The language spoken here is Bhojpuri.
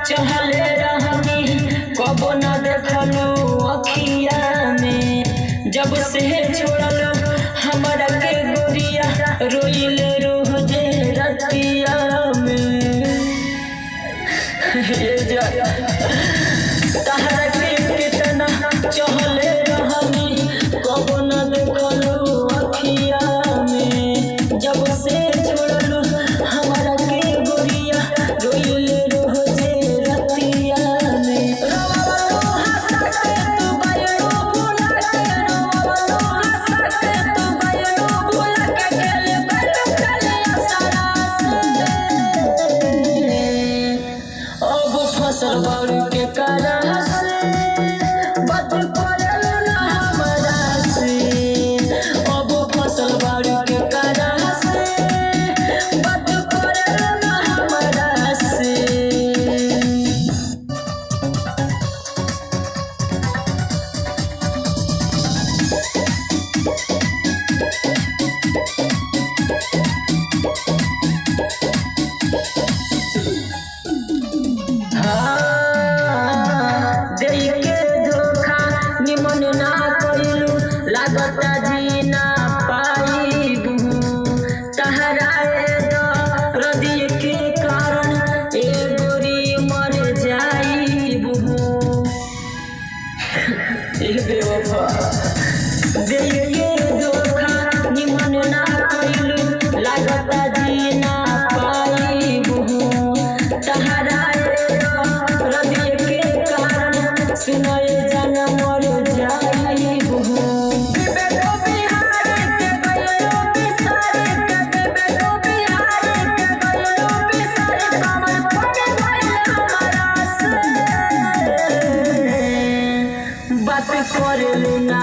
चहले रहनी कबो न देखलू अखिया में, जब से छोड़लू हमरा के गोरिया रोइले रोजे रतिया में। तहरा के कितना चहले रहनी कबो न देखलू अखिया में, जब से छोड़लू हमरा के गोरिया रोइले रोजे रतिया में। रोवलो हंसते तू गइलो भुला के, रोवलो हंसते तू गइलो भुला के, खेले खेले असरा से अब फसल बारू के कारा से बात करल ना हमरा से। अब फसल बारू के कारा से बात करल ना हमरा से। देई के धोखा निमन ना कइलू, लागता जी ना पाइबू। तहरा दर्द के कारण ए गोरी मर जाइबू। बेवफा देई के धोखा निमन ना कइलू, लागता जी ना पाइबू। तहरा सुनाए जाना मर जाइबू। बेबे बिहार के गइलो बिसार के, बेबे बिहार के गइलो बिसार, कमर पड़े गइल हमरा से बात करलू ना